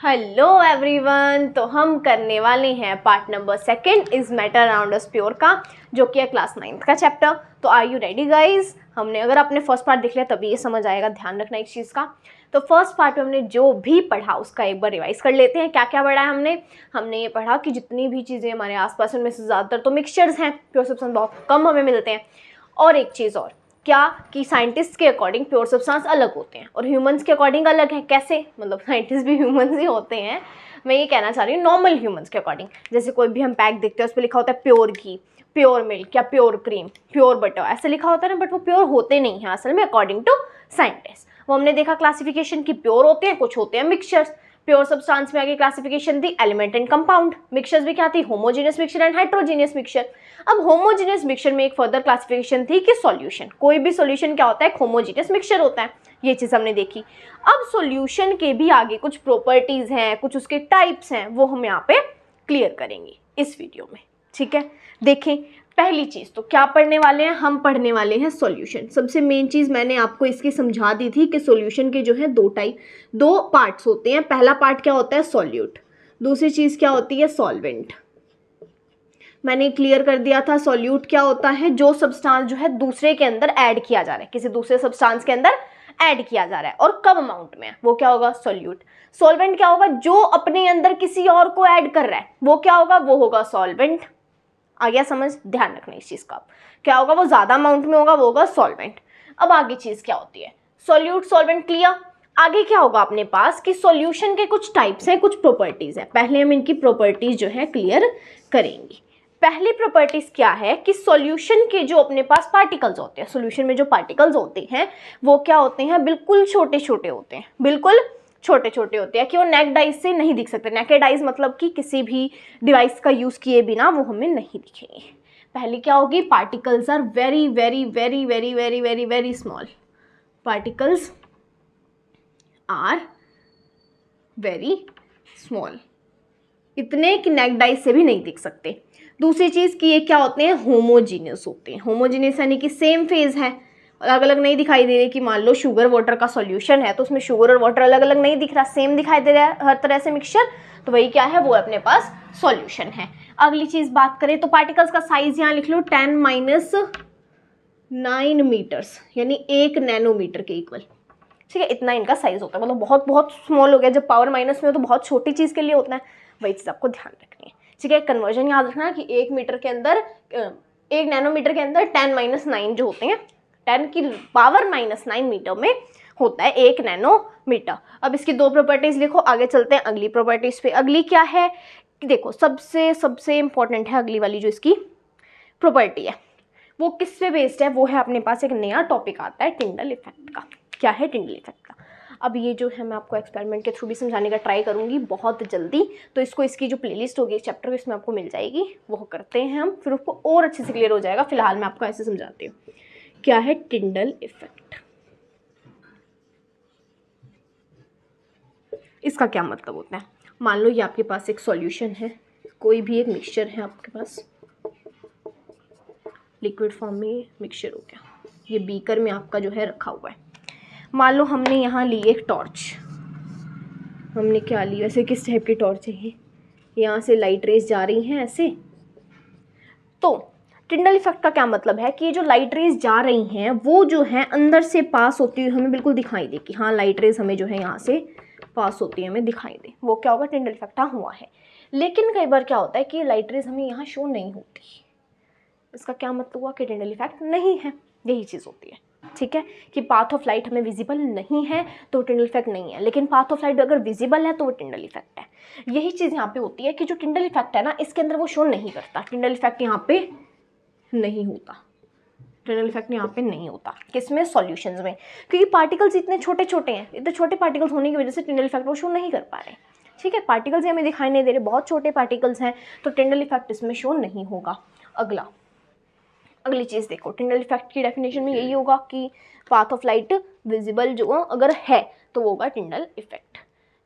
Hello everyone, तो हम करने वाले हैं part number 2 is matter around us pure का, जो कि है क्लास 9th का चैप्टर। तो आर यू रेडी गाइज? हमने अगर आपने फर्स्ट पार्ट देख लिया तभी ये समझ आएगा, ध्यान रखना इस चीज़ का। तो फर्स्ट पार्ट में हमने जो भी पढ़ा उसका एक बार रिवाइज कर लेते हैं। क्या क्या पढ़ा है हमने ये पढ़ा कि जितनी भी चीज़ें हमारे आसपास उनमें से ज़्यादातर तो मिक्सचर्स हैं, प्योर सब्सटेंस बहुत कम हमें मिलते हैं। और एक चीज़ और क्या कि साइंटिस्ट के अकॉर्डिंग प्योर सब्सटेंस अलग होते हैं और ह्यूमंस के अकॉर्डिंग अलग है। कैसे? मतलब साइंटिस्ट भी ह्यूमंस ही होते हैं, मैं ये कहना चाह रही हूँ नॉर्मल ह्यूमंस के अकॉर्डिंग। जैसे कोई भी हम पैक देखते हैं उस पर लिखा होता है प्योर घी, प्योर मिल्क या प्योर क्रीम, प्योर बटर, ऐसे लिखा होता है ना, बट वो प्योर होते नहीं हैं असल में अकॉर्डिंग टू साइंटिस्ट। वो हमने देखा क्लासिफिकेशन की प्योर होते हैं, कुछ होते हैं मिक्सचर्स। प्योर सब्सटेंस में आगे क्लासिफिकेशन थी एलिमेंट एंड कंपाउंड। मिक्सचर्स भी क्या थी? Homogeneous mixture and heterogeneous mixture. अब होमोजेनियस मिक्सचर में एक फर्दर क्लासिफिकेशन थी कि सॉल्यूशन, कोई भी सॉल्यूशन क्या होता है? होमोजेनियस मिक्सचर होता है। ये चीज़ हमने देखी। अब सॉल्यूशन के भी आगे कुछ प्रॉपर्टीज हैं, कुछ उसके टाइप्स हैं, वो हम यहाँ पे क्लियर करेंगे इस वीडियो में। ठीक है, देखें पहली चीज़ तो क्या पढ़ने वाले हैं? हम पढ़ने वाले हैं सॉल्यूशन। सबसे मेन चीज़ मैंने आपको इसकी समझा दी थी कि सॉल्यूशन के जो है दो पार्ट्स होते हैं। पहला पार्ट क्या होता है? सॉल्यूट। दूसरी चीज़ क्या होती है? सॉल्वेंट। मैंने क्लियर कर दिया था सॉल्यूट क्या होता है? जो सब्सटेंस जो है दूसरे के अंदर ऐड किया जा रहा है, किसी दूसरे सब्सटेंस के अंदर ऐड किया जा रहा है और कम अमाउंट में, वो क्या होगा? सॉल्यूट। सॉल्वेंट क्या होगा? जो अपने अंदर किसी और को ऐड कर रहा है, वो क्या होगा? वो होगा सॉल्वेंट। आ गया समझ? ध्यान रखना इस चीज का। क्या होगा? वो ज्यादा अमाउंट में होगा, वो होगा सॉल्वेंट। अब आगे चीज क्या होती है? Solute, solvent, clear. आगे क्या होगा अपने पास कि सॉल्यूशन के कुछ टाइप्स हैं, कुछ प्रॉपर्टीज हैं। पहले हम इनकी प्रॉपर्टीज जो है क्लियर करेंगे। पहली प्रॉपर्टीज क्या है कि सॉल्यूशन के जो अपने पास पार्टिकल्स होते हैं, सॉल्यूशन में जो पार्टिकल्स होते हैं वो क्या होते हैं? बिल्कुल छोटे छोटे होते हैं, बिल्कुल छोटे छोटे होते हैं कि वो नेकेड आइज से नहीं दिख सकते। नेकेड आइज मतलब कि किसी भी डिवाइस का यूज किए बिना वो हमें नहीं दिखेंगे। पहली क्या होगी? Particles are very very very very very very very small. Particles are very small, इतने कि नेकेड आइज से भी नहीं दिख सकते। दूसरी चीज कि ये क्या होते हैं? होमोजीनियस होते हैं। होमोजीनियस यानी कि सेम फेज है, अलग अलग नहीं दिखाई दे रही। कि मान लो शुगर वाटर का सॉल्यूशन है तो उसमें शुगर और वाटर अलग अलग नहीं दिख रहा, सेम दिखाई दे रहा है हर तरह से मिक्सचर, तो वही क्या है? वो अपने पास सॉल्यूशन है। अगली चीज बात करें तो पार्टिकल्स का साइज यहाँ लिख लो 10⁻9 मीटर्स, यानी 1 नैनोमीटर के इक्वल। ठीक है, इतना इनका साइज होता है, मतलब बहुत बहुत स्मॉल हो गया। जब पावर माइनस में हो तो बहुत छोटी चीज के लिए होता है, वही चीज आपको ध्यान रखनी है। ठीक है, कन्वर्जन याद रखना कि 1 मीटर के अंदर 1 नैनोमीटर के अंदर 10⁻9 जो होते हैं, 10 की पावर -9 मीटर में होता है 1 नैनोमीटर। अब इसकी दो प्रॉपर्टीज लिखो, आगे चलते हैं अगली प्रॉपर्टीज पे। अगली क्या है कि देखो सबसे इंपॉर्टेंट है अगली वाली जो इसकी प्रॉपर्टी है, वो किस पे बेस्ड है? वो है अपने पास एक नया टॉपिक आता है टिंडल इफेक्ट का। क्या है? टिंडल इफेक्ट का। अब ये जो है मैं आपको एक्सपेरिमेंट के थ्रू भी समझाने का ट्राई करूंगी बहुत जल्दी, तो इसकी जो प्लेलिस्ट होगी इस चैप्टर इसमें आपको मिल जाएगी, वो करते हैं हम, फिर उसको और अच्छे से क्लियर हो जाएगा। फिलहाल मैं आपको ऐसे समझाती हूँ क्या है टिंडल इफेक्ट। इसका क्या मतलब होता है? मान लो ये आपके पास एक सॉल्यूशन है, कोई भी एक मिक्सचर है आपके पास, लिक्विड फॉर्म में मिक्सचर हो गया, ये बीकर में आपका जो है रखा हुआ है। मान लो हमने यहाँ ली एक टॉर्च, हमने क्या ली? वैसे किस टाइप की टॉर्च है ये? यहाँ से लाइट रेज जा रही हैं ऐसे। तो टिंडल इफेक्ट का क्या मतलब है कि ये जो लाइट रेज जा रही हैं वो जो है अंदर से पास होती हुई हमें बिल्कुल दिखाई दे कि हाँ लाइट रेज हमें जो है यहाँ से पास होती है, हमें दिखाई दे, वो क्या होगा? टिंडल इफेक्ट हुआ है। लेकिन कई बार क्या होता है कि लाइट रेज हमें यहाँ शो नहीं होती, इसका क्या मतलब हुआ? कि टिंडल इफेक्ट नहीं है, यही चीज़ होती है। ठीक है, कि पाथ ऑफ लाइट हमें विजिबल नहीं है तो टिंडल इफेक्ट नहीं है, लेकिन पाथ ऑफ लाइट अगर विजिबल है तो वो टिंडल इफेक्ट है। यही चीज़ यहाँ पे होती है कि जो टिंडल इफेक्ट है ना, इसके अंदर वो शो नहीं करता, टिंडल इफेक्ट यहाँ पे नहीं होता। टिंडल इफेक्ट यहाँ पे नहीं होता किसमें? सॉल्यूशंस में, क्योंकि पार्टिकल्स इतने छोटे छोटे हैं, इतने छोटे पार्टिकल्स होने की वजह से टिंडल इफेक्ट वो शो नहीं कर पा रहे। ठीक है, पार्टिकल्स हमें दिखाई नहीं दे रहे, बहुत छोटे पार्टिकल्स हैं, तो टिंडल इफेक्ट इसमें शो नहीं होगा। अगली चीज़ देखो, टिंडल इफेक्ट की डेफिनेशन में यही होगा कि पाथ ऑफ लाइट विजिबल जो अगर है तो वो होगा टिंडल इफेक्ट।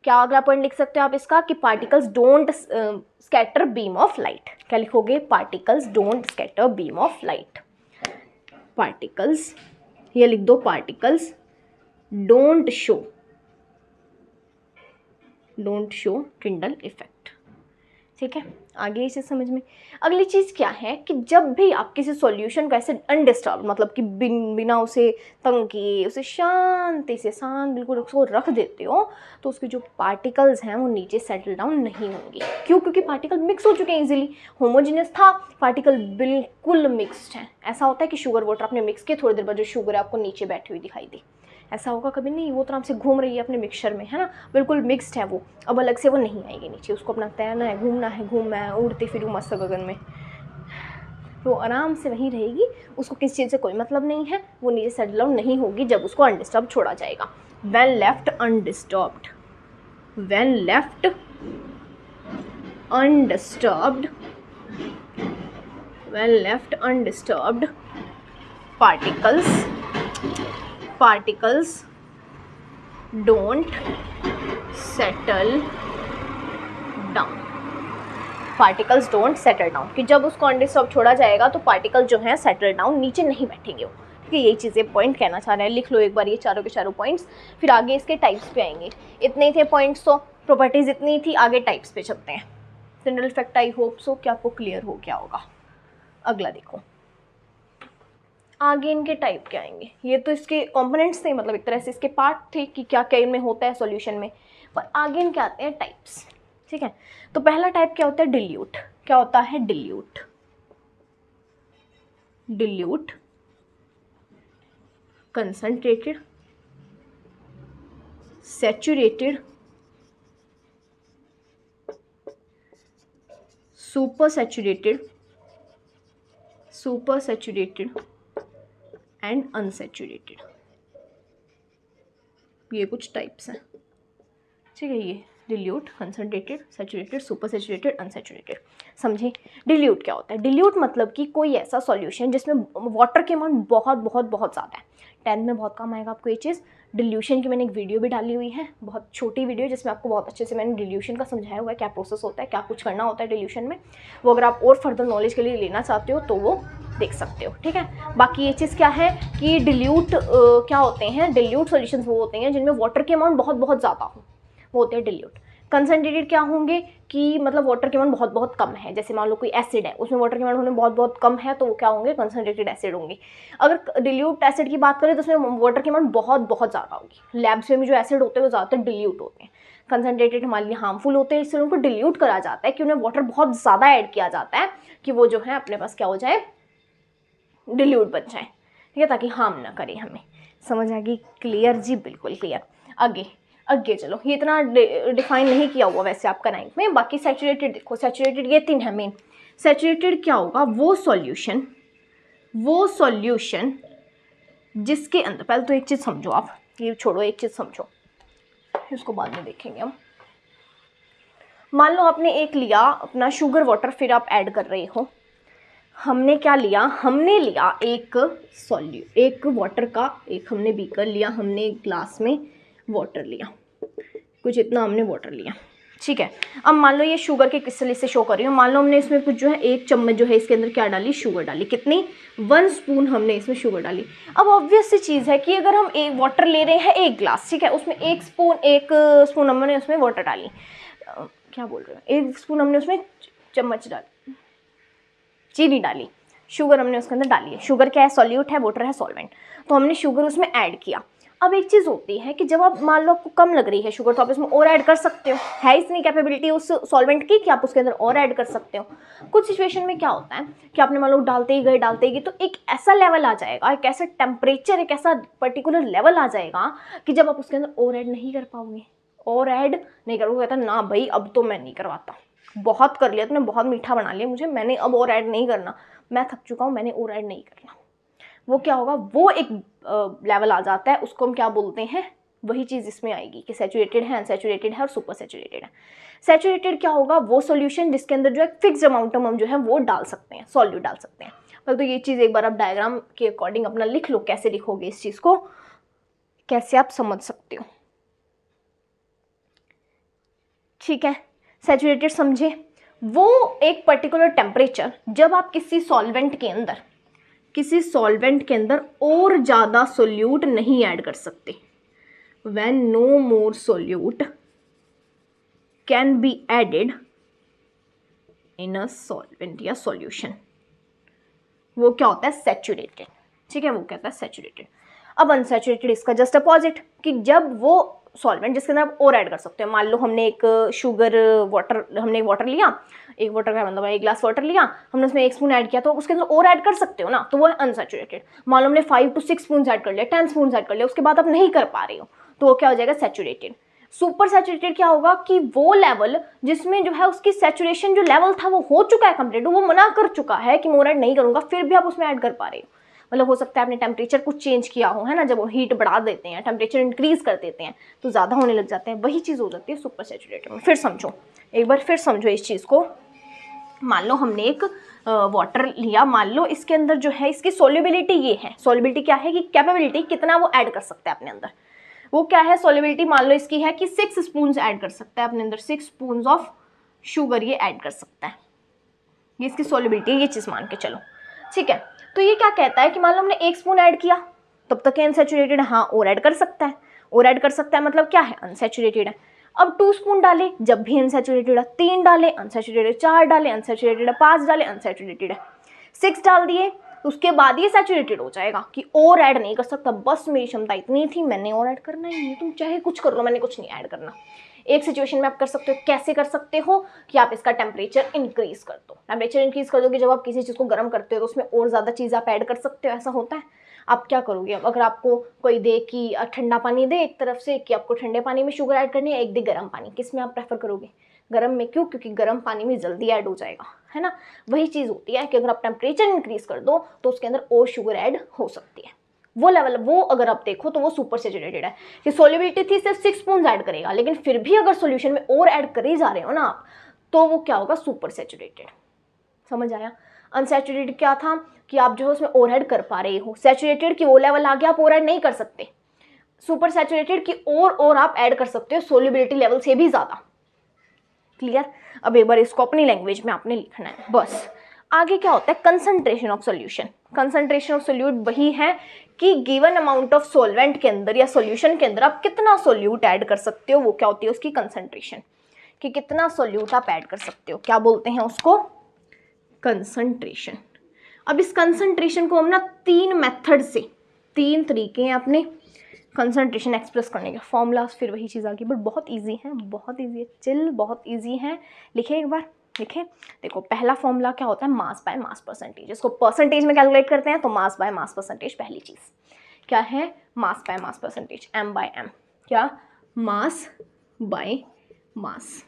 क्या अगला पॉइंट लिख सकते हो आप इसका कि particles don't scatter beam of light. क्या लिखोगे? Particles don't scatter beam of light. Particles, ये लिख दो, particles don't show don't show Tyndall effect. ठीक है, आगे ये चीज़ समझ में। अगली चीज़ क्या है कि जब भी आप किसी सॉल्यूशन को ऐसे अनडिस्टर्ब, मतलब कि बिना उसे तंग किए, उसे शांति से शांत बिल्कुल उसको रख देते हो, तो उसके जो पार्टिकल्स हैं वो नीचे सेटल डाउन नहीं होंगे। क्यों? क्योंकि पार्टिकल मिक्स हो चुके हैं इजीली। होमोजेनियस था, पार्टिकल बिल्कुल मिक्स्ड है। ऐसा होता है कि शुगर वाटर आपने मिक्स किया, थोड़ी देर बाद जो शुगर है आपको नीचे बैठी हुई दिखाई दी, ऐसा होगा कभी नहीं। वो तो आराम से घूम रही है अपने मिक्सचर में, है ना, बिल्कुल मिक्स्ड है वो। अब अलग से वो नहीं आएगी नीचे, उसको अपना तैरना है, घूमना है, घूमना है, उड़ती फिरूँ मस्त गगन में, तो आराम से वहीं रहेगी। उसको किसी चीज़ से कोई मतलब नहीं है, वो नीचे सेटल डाउन नहीं होगी जब उसको अनडिस्टर्ब छोड़ा जाएगा। When left undisturbed, when left undisturbed, when left undisturbed, particles don't settle down, particles don't settle down, कि जब उसको अनडिस्टर्ब छोड़ा जाएगा तो पार्टिकल जो हैं सेटल डाउन नीचे नहीं बैठेंगे वो। ठीक है, यही चीज़ें पॉइंट कहना चाह रहे हैं, लिख लो एक बार ये चारों के चारों पॉइंट्स, फिर आगे इसके टाइप्स पे आएंगे। इतने ही थे पॉइंट्स, तो प्रॉपर्टीज इतनी थी, आगे टाइप्स पे चलते हैं। General fact I hope so कि आपको क्लियर हो गया होगा। अगला देखो, आगे इनके टाइप क्या आएंगे। ये तो इसके कंपोनेंट्स थे, मतलब एक तरह से इसके पार्ट थे कि क्या क्या इनमें होता है सॉल्यूशन में, पर आगे इनके आते हैं टाइप्स। ठीक है, तो पहला टाइप क्या होता है? डिल्यूट। क्या होता है? Dilute. Dilute, concentrated, saturated, super saturated, super saturated and unsaturated. ये कुछ टाइप्स हैं। ठीक है, ये dilute, concentrated, saturated, super saturated, unsaturated. समझे? डिल्यूट क्या होता है? डिल्यूट मतलब कि कोई ऐसा सॉल्यूशन जिसमें वाटर की अमाउंट बहुत बहुत बहुत ज़्यादा है। 10th में बहुत काम आएगा आपको ये चीज़। डिल्यूशन की मैंने एक वीडियो भी डाली हुई है, बहुत छोटी वीडियो, जिसमें आपको बहुत अच्छे से मैंने डिल्यूशन का समझाया हुआ है, क्या प्रोसेस होता है, क्या कुछ करना होता है डिल्यूशन में। वो अगर आप और फर्दर नॉलेज के लिए लेना चाहते हो तो वो देख सकते हो। ठीक है, बाकी ये चीज़ क्या है कि डिल्यूट क्या होते हैं? डिल्यूट सॉल्यूशंस वो होते हैं जिनमें वाटर की अमाउंट बहुत बहुत ज़्यादा हो, वो होते हैं डिल्यूट। कंसंट्रेटेड क्या होंगे कि मतलब वाटर की अमाउंट बहुत बहुत कम है, जैसे मान लो कोई एसिड है, उसमें वाटर की अमाउंट होने बहुत बहुत कम है, तो वो क्या होंगे? कंसंट्रेटेड एसिड होंगे। अगर डिल्यूट एसिड की बात करें तो उसमें वाटर की अमाउंट बहुत बहुत ज़्यादा होगी। लैब्स में भी जो एसिड होते हैं वो ज़्यादातर डिल्यूट होते हैं। कंसंट्रेटेड हमारे लिए हार्मफुल होते हैं, इसलिए उनको डिल्यूट करा जाता है कि उन्हें वाटर बहुत ज़्यादा ऐड किया जाता है कि वो जो है अपने पास क्या हो जाए? डिल्यूट बन जाए। ठीक है, ताकि हार्म ना करे हमें। समझ आ गई? क्लियर जी, बिल्कुल क्लियर। आगे चलो, ये इतना डिफाइन नहीं किया हुआ वैसे आपका 9th में। बाकी सैचुरेटेड देखो, सैचुरेटेड ये 3 है मेन। सैचुरेटेड क्या होगा? वो सॉल्यूशन जिसके अंदर, पहले तो एक चीज़ समझो आप, ये छोड़ो, एक चीज़ समझो, इसको बाद में देखेंगे हम। मान लो आपने एक लिया अपना शुगर वाटर, फिर आप ऐड कर रहे हो। हमने क्या लिया? हमने लिया एक वाटर का एक हमने बीकर लिया, हमने एक ग्लास में वाटर लिया, कुछ इतना हमने वाटर लिया। ठीक है, अब मान लो ये शुगर के क्रिस्टल से शो कर रही हूँ। मान लो हमने इसमें कुछ जो है 1 चम्मच जो है इसके अंदर क्या डाली? शुगर डाली। कितनी? 1 स्पून हमने इसमें शुगर डाली। अब ऑब्वियस सी चीज़ है कि अगर हम एक वाटर ले रहे हैं 1 ग्लास, ठीक है, उसमें 1 स्पून हमने उसमें वाटर डाली, क्या बोल रहे हो, 1 स्पून हमने उसमें चम्मच डाली, चीनी डाली, शुगर हमने उसके अंदर डाली है। शुगर क्या है? सॉल्यूट है, वाटर है सॉल्वेंट, तो हमने शुगर उसमें ऐड किया। अब एक चीज़ होती है कि जब आप मान लो आपको कम लग रही है शुगर, तो आप इसमें और ऐड कर सकते हो, है इतनी कैपेबिलिटी उस सॉल्वेंट की कि आप उसके अंदर और ऐड कर सकते हो। कुछ सिचुएशन में क्या होता है कि आपने मान लो डालते ही गए तो एक ऐसा लेवल आ जाएगा, एक ऐसा टेम्परेचर, एक ऐसा पर्टिकुलर लेवल आ जाएगा कि जब आप उसके अंदर और ऐड नहीं कर पाओगे, और ऐड नहीं करोगे। कहता ना भाई अब तो मैं नहीं करवाता, बहुत कर लिया तुमने, बहुत मीठा बना लिया मुझे, मैंने अब और ऐड नहीं करना, मैं थक चुका हूँ, मैंने और ऐड नहीं करना। वो क्या होगा? वो एक लेवल आ जाता है, उसको हम क्या बोलते हैं? वही चीज़ इसमें आएगी कि सैचुरेटेड है, अनसैचुरेटेड है और सुपर सैचुरेटेड है। सैचुरेटेड क्या होगा? वो सॉल्यूशन जिसके अंदर जो है फिक्स्ड अमाउंट हम जो है वो डाल सकते हैं, सॉल्यूट डाल सकते हैं। पर तो ये चीज़ एक बार आप डायग्राम के अकॉर्डिंग अपना लिख लो, कैसे लिखोगे इस चीज़ को, कैसे आप समझ सकते हो। ठीक है, सैचुरेटेड समझे? वो एक पर्टिकुलर टेम्परेचर, जब आप किसी सॉल्वेंट के अंदर और ज़्यादा सोल्यूट नहीं ऐड कर सकते, when no more solute can be added in a solvent या सॉल्यूशन, वो क्या होता है, सैचुरेटेड। ठीक है, वो कहता है सैचुरेटेड। अब अनसैचुरेटेड इसका जस्ट अपोजिट, कि जब वो सॉल्वेंट जिसके अंदर आप और ऐड कर सकते हो, मान लो हमने एक शुगर वाटर, हमने एक वाटर लिया, एक वाटर का मतलब एक ग्लास वाटर लिया, हमने उसमें 1 स्पून ऐड किया, तो उसके अंदर और ऐड कर सकते हो ना, तो वो है अनसैचुरेटेड। मान लो हमने 5 to 6 स्पून ऐड कर लिया, 10 स्पून ऐड कर लिया, उसके बाद आप नहीं कर पा रहे हो, तो वो क्या हो जाएगा, सैचुरेटेड। सुपर सैचुरेटेड क्या होगा कि वो लेवल जिसमें जो है उसकी सैचुरेशन जो लेवल था वो हो चुका है कंप्लीट, वो मना कर चुका है कि मैं और ऐड नहीं करूंगा, फिर भी आप उसमें ऐड कर पा रहे हो। मतलब हो सकता है आपने टेम्परेचर कुछ चेंज किया हो, है ना, जब वो हीट बढ़ा देते हैं, टेम्परेचर इंक्रीज कर देते हैं तो ज़्यादा होने लग जाते हैं, वही चीज़ हो जाती है सुपर सैचुरेटेड में। फिर समझो, एक बार फिर समझो इस चीज़ को। मान लो हमने एक वाटर लिया, मान लो इसके अंदर जो है इसकी सोल्युबिलिटी ये है, सोल्युबिलिटी क्या है कि कैपेबिलिटी कितना वो ऐड कर सकता है अपने अंदर, वो क्या है सोल्युबिलिटी, मान लो इसकी है कि 6 स्पून ऐड कर सकता है अपने अंदर, 6 स्पून ऑफ शुगर ये ऐड कर सकता है, ये इसकी सोल्युबिलिटी, ये चीज़ मान के चलो। ठीक है, तो ये क्या कहता है कि मान लो हमने 1 स्पून ऐड किया, तब तक अनसैचुरेटेड, हाँ और ऐड कर सकता है, और ऐड कर सकता है मतलब क्या है, अनसैचुरेटेड है। अब 2 स्पून डाले, जब भी अनसैचुरेटेड है, 3 डाले अनसैचुरेटेड है, 4 डाले अनसैचुरेटेड है, 5 डाले अनसैचुरेटेड है, 6 डाल दिए, उसके बाद ये सैचुरेटेड हो जाएगा कि और ऐड नहीं कर सकता, बस मेरी क्षमता इतनी थी, मैंने और ऐड करना ही नहीं, तुम चाहे कुछ कर लो, मैंने कुछ नहीं ऐड करना। एक सिचुएशन में आप कर सकते हो, कैसे कर सकते हो कि आप इसका टेम्परेचर इंक्रीज कर दो, टेम्परेचर इंक्रीज कर दोगे, जब आप किसी चीज़ को गर्म करते हो तो उसमें और ज़्यादा चीज़ आप ऐड कर सकते हो, ऐसा होता है। आप क्या करोगे, अब अगर आपको कोई दे कि ठंडा पानी दे एक तरफ से, कि आपको ठंडे पानी में शुगर ऐड करनी है, एक दे गर्म पानी, किस में आप प्रेफर करोगे, गर्म में, क्यों, क्योंकि गर्म पानी में जल्दी ऐड हो जाएगा, है ना। वही चीज़ होती है कि अगर आप टेम्परेचर इंक्रीज कर दो तो उसके अंदर और शुगर ऐड हो सकती है। वो लेवल, वो अगर आप देखो तो वो सुपर सैचुरेटेड है, कि सोल्युबिलिटी थी सिर्फ 6 स्पून ऐड करेगा, लेकिन फिर भी अगर सॉल्यूशन में और ऐड करे जा रहे हो ना आप, तो वो क्या होगा, सुपर सैचुरेटेड। समझ आया। अनसैचुरेटेड क्या था कि आप जो है उसमें और ऐड कर पा रहे हो, सैचुरेटेड की वो लेवल आ गया आप और ऐड नहीं कर सकते, सुपर सैचुरेटेड की और आप ऐड कर सकते हो सोल्युबिलिटी लेवल से भी ज़्यादा। क्लियर। अब एक बार इसको अपनी लैंग्वेज में आपने लिखना है बस। आगे क्या होता है, concentration of solution. Concentration of solute वही है कि गिवन अमाउंट ऑफ सॉल्वेंट के अंदर या सॉल्यूशन के अंदर आप कितना सोल्यूट ऐड कर सकते हो, वो क्या होती है उसकी कंसंट्रेशन, कि कितना सोल्यूट आप ऐड कर सकते हो, क्या बोलते हैं उसको, कंसंट्रेशन। अब इस कंसंट्रेशन को हम ना 3 मेथड से, 3 तरीके हैं अपने कंसंट्रेशन एक्सप्रेस करने के, फॉर्मूलाज फिर वही चीज़ आ गई, बट बहुत इजी है, बहुत इजी है, चिल, बहुत इजी है। लिखे एक बार, लिखे। देखो पहला फॉर्मूला क्या होता है, मास बाय मास परसेंटेज। इसको परसेंटेज में कैलकुलेट करते हैं तो मास बाय मास परसेंटेज पहली चीज़ क्या है, mass by mass percentage, m/m, क्या, मास बाय मास।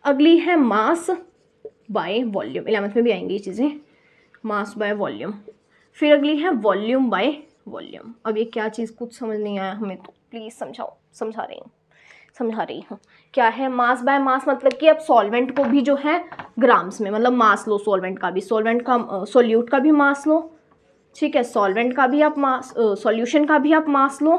अगली है मास बाय वॉल्यूम, 11th में भी आएंगी ये चीज़ें, मास बाय वॉल्यूम। फिर अगली है वॉल्यूम बाय वॉल्यूम। अब ये क्या चीज़, कुछ समझ नहीं आया हमें तो प्लीज़ समझाओ, समझा रही हूँ। क्या है मास बाय मास, मतलब कि अब सॉल्वेंट को भी जो है ग्राम्स में, मतलब मास लो सॉल्वेंट का भी, सॉल्वेंट का सोल्यूट का भी मास लो, ठीक है, सॉल्वेंट का भी आप मास, सॉल्यूशन का भी आप मास लो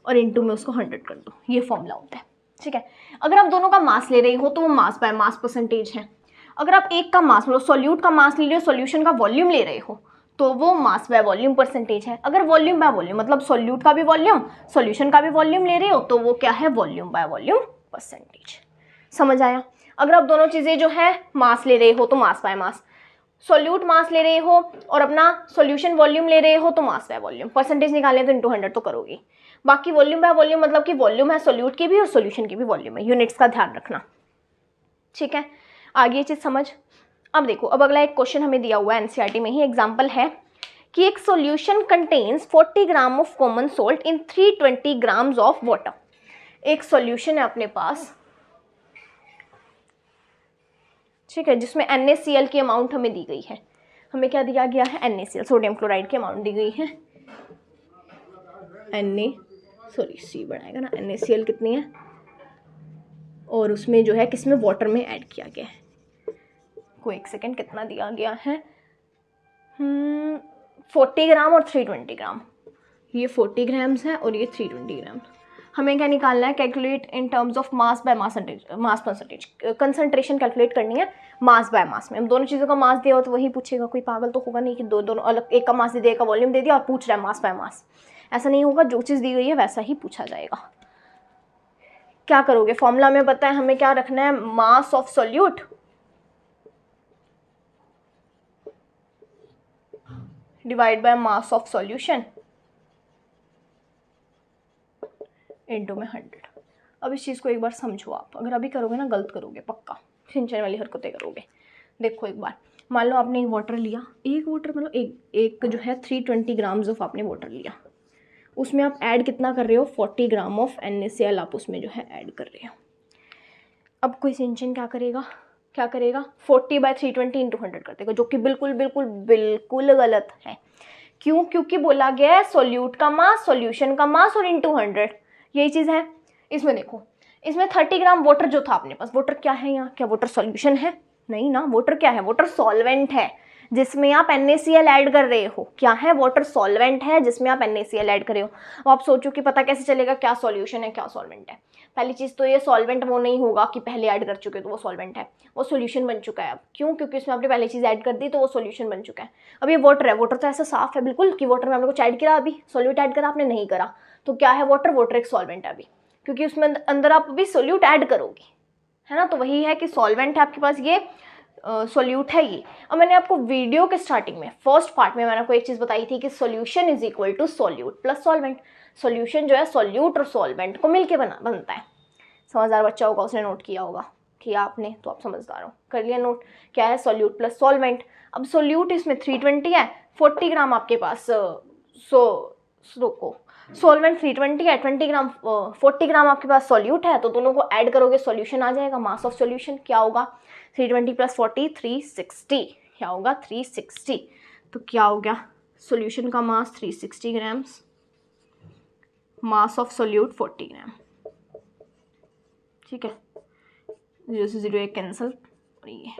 और इनटू में उसको 100 कर दो, ये फॉर्मूला होता है। ठीक है, अगर आप दोनों का मास ले रहे हो तो वो मास बाय मास परसेंटेज है। अगर आप एक का मास, मतलब सॉल्यूट का मास ले रहे हो, सॉल्यूशन का वॉल्यूम ले रहे हो, तो वो मास बाय वॉल्यूम परसेंटेज है। अगर वॉल्यूम बाय वॉल्यूम मतलब सॉल्यूट का भी वॉल्यूम, सॉल्यूशन का भी वॉल्यूम ले रहे हो, तो वो क्या है, वॉल्यूम बाय वॉल्यूम परसेंटेज। समझ आया। अगर आप दोनों चीज़ें जो है मास ले रहे हो तो mass by mass, solute mass ले रहे हो और अपना सॉल्यूशन वॉल्यूम ले रहे हो तो मास बाय वॉल्यूम, परसेंटेज निकालें तो इंटू 100 तो करोगे। बाकी वॉल्यूम बाय वॉल्यूम मतलब कि वॉल्यूम है सॉल्यूट की भी और सॉल्यूशन की भी वॉल्यूम है, यूनिट्स का ध्यान रखना। ठीक है, आगे ये चीज़ समझ। अब देखो, अब अगला एक क्वेश्चन हमें दिया हुआ है एनसीईआरटी में ही, एग्जाम्पल है कि एक solution contains 40 gram of common salt in 320 grams of water. एक सॉल्यूशन है अपने पास, ठीक है, जिसमें NaCl की अमाउंट हमें दी गई है। हमें क्या दिया गया है, NaCl, सोडियम क्लोराइड की अमाउंट दी गई है, C बनाएगा ना, NaCl कितनी है, और उसमें जो है किसमें, वाटर में ऐड किया गया है। को एक सेकेंड, कितना दिया गया है, 40 ग्राम और 320 ग्राम, ये 40 ग्राम्स है और ये 320 ग्राम। हमें क्या निकालना है, calculate in terms of mass by mass percentage, concentration calculate करनी है मास बाय मास में। हम दोनों चीज़ों का मास दिया हो तो वही पूछेगा, कोई पागल तो होगा नहीं कि दोनों अलग, एक का मास दे दिया, एक का वॉल्यूम दे दिया और पूछ रहा है मास बाय मास, ऐसा नहीं होगा, जो चीज़ दी गई है वैसा ही पूछा जाएगा। क्या करोगे, फॉर्मूला में पता है हमें क्या रखना है, mass of solute divide by mass of solution into में 100। अब इस चीज़ को एक बार समझो आप, अगर अभी करोगे ना गलत करोगे पक्का, सिंचन वाली हरकतें करोगे। देखो एक बार, मान लो आपने एक वाटर लिया, एक वाटर मतलब एक जो है 320 ग्राम्स ऑफ आपने वाटर लिया, उसमें आप ऐड कितना कर रहे हो, 40 ग्राम ऑफ NaCl आप उसमें जो है ऐड कर रहे हो। अब कोई सिंचन क्या करेगा 40/320 इंटू 100 कर देगा, जो कि बिल्कुल बिल्कुल बिल्कुल गलत है। क्यों? क्योंकि बोला गया है सोल्यूट का मास, सॉल्यूशन का मास और इंटू 100, यही चीज़ है। इसमें देखो, इसमें 30 ग्राम वाटर जो था अपने पास, वाटर क्या है यहाँ, क्या वाटर सॉल्यूशन है? नहीं ना, वाटर क्या है, वाटर सॉल्वेंट है जिसमें आप NaCl ऐड कर रहे हो। क्या है? वाटर सॉल्वेंट है जिसमें आप NaCl ऐड कर रहे हो। अब आप सोचो कि पता कैसे चलेगा क्या सॉल्यूशन है क्या सॉल्वेंट है। पहली चीज़ तो ये सॉल्वेंट वो नहीं होगा कि पहले ऐड कर चुके तो वो सॉल्वेंट है, वो सॉल्यूशन बन चुका है अब। क्यों? क्योंकि उसमें आपने पहले चीज़ ऐड कर दी तो वो सॉल्यूशन बन चुका है। अब ये वाटर है, वाटर तो ऐसा साफ है बिल्कुल कि वाटर में आपने कुछ ऐड किया, अभी सॉल्यूट ऐड करा आपने नहीं करा, तो क्या है वाटर एक सॉल्वेंट है अभी, क्योंकि उसमें अंदर आप अभी सोल्यूट ऐड करोगे, है ना। तो वही है कि सॉल्वेंट है आपके पास, ये सोल्यूट है ये। अब मैंने आपको वीडियो के स्टार्टिंग में फर्स्ट पार्ट में मैंने आपको एक चीज़ बताई थी कि solution is equal to solute plus solvent. Solution जो है सोल्यूट और सॉल्वेंट को मिलके बनता है। समझदार बच्चा होगा, उसने नोट किया होगा, किया आपने तो आप समझदार हो, कर लिया नोट। क्या है? Solute plus solvent. अब सोल्यूट इसमें 320 है, 40 ग्राम आपके पास सॉल्वेंट 320 है, 20 ग्राम 40 ग्राम आपके पास सॉल्यूट है, तो दोनों को ऐड करोगे सॉल्यूशन आ जाएगा। मास ऑफ सॉल्यूशन क्या होगा, 320 प्लस 40 360, क्या होगा 360। तो क्या हो गया, सॉल्यूशन का मास 360 ग्राम्स, मास ऑफ सॉल्यूट 40 ग्राम। ठीक है, 0 से 0 एक कैंसिल, और ये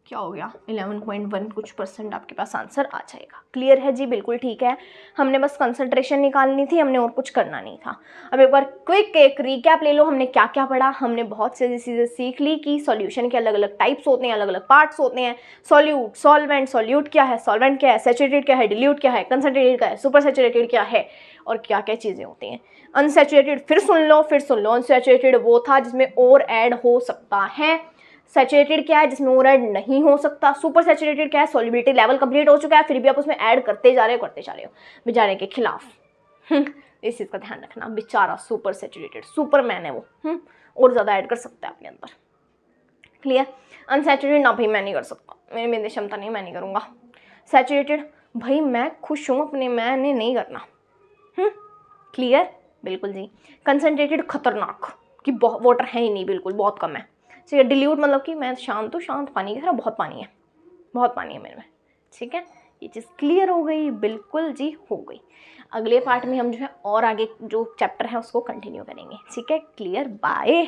क्या हो गया 11.1 कुछ % आपके पास आंसर आ जाएगा। क्लियर है जी? बिल्कुल ठीक है। हमने बस कंसंट्रेशन निकालनी थी, हमने और कुछ करना नहीं था। अब एक बार क्विक एक रीकैप ले लो, हमने क्या क्या पढ़ा। हमने बहुत सी चीज़ें सीख ली कि सॉल्यूशन के अलग अलग टाइप्स होते हैं, अलग अलग पार्ट्स होते हैं। सॉल्यूट, सॉल्वेंट, सॉल्यूट क्या है, सॉल्वेंट क्या है, सैचुरेटेड क्या है, डिल्यूट क्या है, कंसंट्रेटेड क्या है, सुपर सैचुरेटेड क्या है, और क्या क्या चीज़ें होती हैं। अनसैचुरेटेड फिर सुन लो अनसैचुरेटेड वो था जिसमें और ऐड हो सकता है। सैचुरेटेड क्या है, जिसमें और ऐड नहीं हो सकता। सुपर सैचुरेटेड क्या है, सॉल्युबिलिटी लेवल कंप्लीट हो चुका है, फिर भी आप उसमें ऐड करते जा रहे हो बेचारे के खिलाफ। इस चीज़ का ध्यान रखना, बेचारा सुपर सैचुरेटेड, सुपरमैन है वो, और ज़्यादा ऐड कर सकता है अपने अंदर। क्लियर? अनसैचुरेटेड ना भाई मैं नहीं कर सकता, मेरी में क्षमता नहीं, मैं नहीं करूँगा। सैचुरेटेड भाई मैं खुश हूँ अपने, मैंने नहीं करना। क्लियर? बिल्कुल जी। कंसंट्रेटेड खतरनाक कि वाटर है ही नहीं, बिल्कुल बहुत कम है। ठीक है। डिल्यूट मतलब कि मैं शांत हूँ, शांत पानी की तरह, बहुत पानी है मेरे में। ठीक है, ये चीज़ क्लियर हो गई? बिल्कुल जी हो गई। अगले पार्ट में हम जो है और आगे जो चैप्टर है उसको कंटिन्यू करेंगे। ठीक है, क्लियर? बाय।